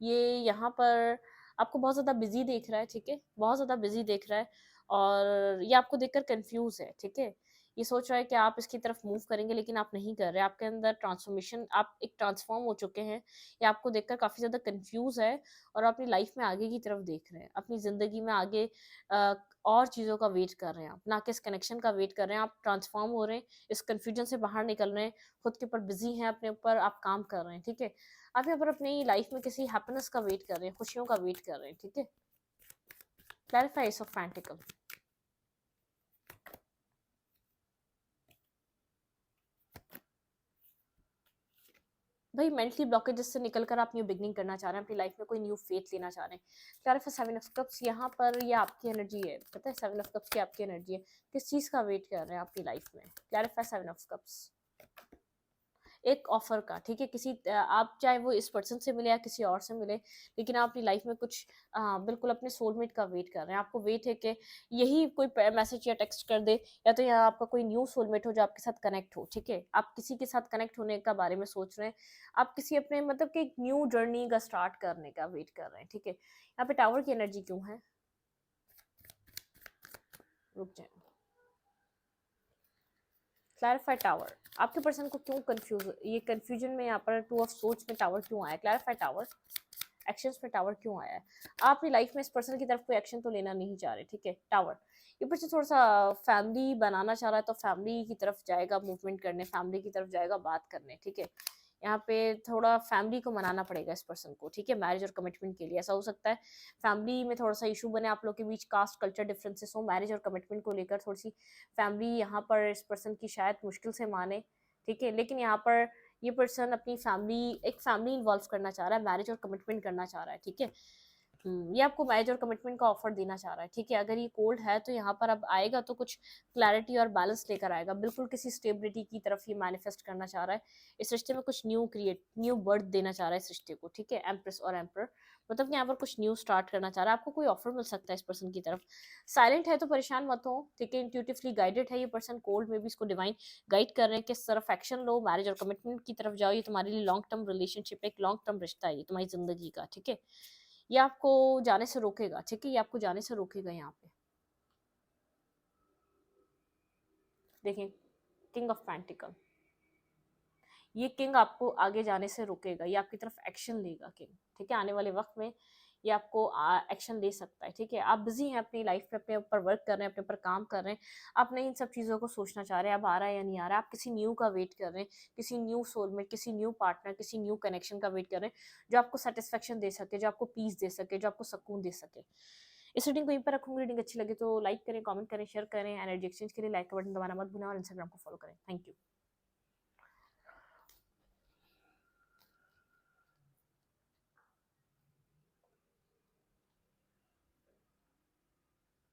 ये यहाँ पर आपको बहुत ज़्यादा बिजी देख रहा है, ठीक है? बहुत ज़्यादा बिजी देख रहा है और ये आपको देखकर कंफ्यूज है, ठीक है? ये सोच रहा है कि आप इसकी तरफ मूव करेंगे लेकिन आप नहीं कर रहे, आपके अंदर ट्रांसफॉर्मेशन, आप एक ट्रांसफॉर्म हो चुके हैं। ये आपको देखकर काफ़ी ज़्यादा कंफ्यूज है और अपनी लाइफ में आगे की तरफ देख रहे हैं, अपनी ज़िंदगी में आगे और चीज़ों का वेट कर रहे हैं आप, ना कि इस कनेक्शन का वेट कर रहे हैं। आप ट्रांसफॉर्म हो रहे हैं, इस कन्फ्यूजन से बाहर निकल रहे हैं, खुद के ऊपर बिजी हैं, अपने ऊपर आप काम कर रहे हैं, ठीक है? आप यहाँ पर अपनी लाइफ में किसी हैप्पीनेस का वेट कर रहे हैं, खुशियों का वेट कर रहे हैं, ठीक है? क्लैरिफाई एस ऑफ पेंटिकल, भाई मेंटली ब्लॉकेजेस से निकलकर आप न्यू बिगनिंग करना चाह रहे हैं, अपनी लाइफ में कोई न्यू फेथ लेना चाह रहे हैं। क्लैरिफाई सेवन ऑफ कप्स, यहाँ पर ये आपकी एनर्जी है, पता है? सेवन ऑफ कप्स की आपकी एनर्जी है, किस चीज़ का वेट कर रहे हैं अपनी लाइफ में? क्लैरिफाई सेवन ऑफ कप्स, एक ऑफर का, ठीक है? किसी आप चाहे वो इस पर्सन से मिले या किसी और से मिले, लेकिन आप अपनी लाइफ में कुछ बिल्कुल अपने सोलमेट का वेट कर रहे हैं। आपको वेट है कि यही कोई मैसेज या टेक्स्ट कर दे, या तो यहाँ आपका कोई न्यू सोलमेट हो जो आपके साथ कनेक्ट हो, ठीक है? आप किसी के साथ कनेक्ट होने का बारे में सोच रहे हैं, आप किसी अपने मतलब कि एक न्यू जर्नी का स्टार्ट करने का वेट कर रहे हैं, ठीक है? यहाँ पे टावर की एनर्जी क्यों है? रुक जाए, क्लैरिफाई टावर, आपके पर्सन को क्यों कंफ्यूज, ये कंफ्यूजन में यहाँ पर टू ऑफ सोच में टावर क्यों आया? क्लैरिफाई टावर, एक्शंस में टावर क्यों आया है? आप अपनी लाइफ में इस पर्सन की तरफ कोई एक्शन तो लेना नहीं चाह रहे, ठीक है? टावर, ये पर्सन थोड़ा सा फैमिली बनाना चाह रहा है, तो फैमिली की तरफ जाएगा मूवमेंट करने, फैमिली की तरफ जाएगा बात करने, ठीक है? यहाँ पे थोड़ा फैमिली को मनाना पड़ेगा इस पर्सन को, ठीक है? मैरिज और कमिटमेंट के लिए ऐसा हो सकता है फैमिली में थोड़ा सा इशू बने, आप लोग के बीच कास्ट कल्चर डिफरेंसेस हो, मैरिज और कमिटमेंट को लेकर थोड़ी सी फैमिली यहाँ पर इस पर्सन की शायद मुश्किल से माने, ठीक है? लेकिन यहाँ पर ये पर्सन अपनी फैमिली, एक फैमिली इन्वॉल्व करना चाह रहा है, मैरिज और कमिटमेंट करना चाह रहा है, ठीक है? ये आपको मैरिज और कमिटमेंट का ऑफर देना चाह रहा है, ठीक है? अगर ये कोल्ड है तो यहाँ पर अब आएगा तो कुछ क्लैरिटी और बैलेंस लेकर आएगा, बिल्कुल किसी स्टेबिलिटी की तरफ ये मैनिफेस्ट करना चाह रहा है। इस रिश्ते में कुछ न्यू बर्थ देना चाह रहा है इस रिश्ते को, ठीक है? एम्प्रेस और एम्पर, मतलब कि यहाँ पर कुछ न्यू स्टार्ट करना चाह रहा है, आपको कोई ऑफर मिल सकता है इस पर्सन की तरफ। साइलेंट है तो परेशान मत हो, ठीक है? इंट्यूटिवली गाइडेड है ये पर्सन, कोल्ड में भी इसको डिवाइन गाइड कर रहे हैं कि इस तरफ एक्शन लो, मैरिज और कमिटमेंट की तरफ जाओ, ये तुम्हारे लिए लॉन्ग टर्म रिलेशनशिप, एक लॉन्ग टर्म रिश्ता है ये तुम्हारी जिंदगी का, ठीक है? ये आपको जाने से रोकेगा, ठीक है? ये आपको जाने से रोकेगा यहाँ पे। देखें, किंग ऑफ पेंटिकल, ये किंग आपको आगे जाने से रोकेगा, ये आपकी तरफ एक्शन लेगा किंग, ठीक है? आने वाले वक्त में ये आपको एक्शन ले सकता है, ठीक है? आप बिजी हैं अपनी लाइफ में, अपने ऊपर वर्क कर रहे हैं, अपने ऊपर काम कर रहे हैं, आप नहीं इन सब चीज़ों को सोचना चाह रहे हैं अब आ रहा है या नहीं आ रहा है, आप किसी न्यू का वेट कर रहे हैं, किसी न्यू सोलमेट, किसी न्यू पार्टनर, किसी न्यू कनेक्शन का वेट कर रहे हैं जो आपको सेटिस्फेक्शन दे सके, जो आपको पीस दे सके, जो आपको सुकून दे सके। इस रीडिंग को यहीं पर रखूंगी। रीडिंग अच्छी लगे तो लाइक करें, कमेंट करें, शेयर करें। एनर्जी एक्सचेंज के लिए लाइक का बटन दबाना मत भूलें और इंस्टाग्राम को फॉलो करें। Thank you.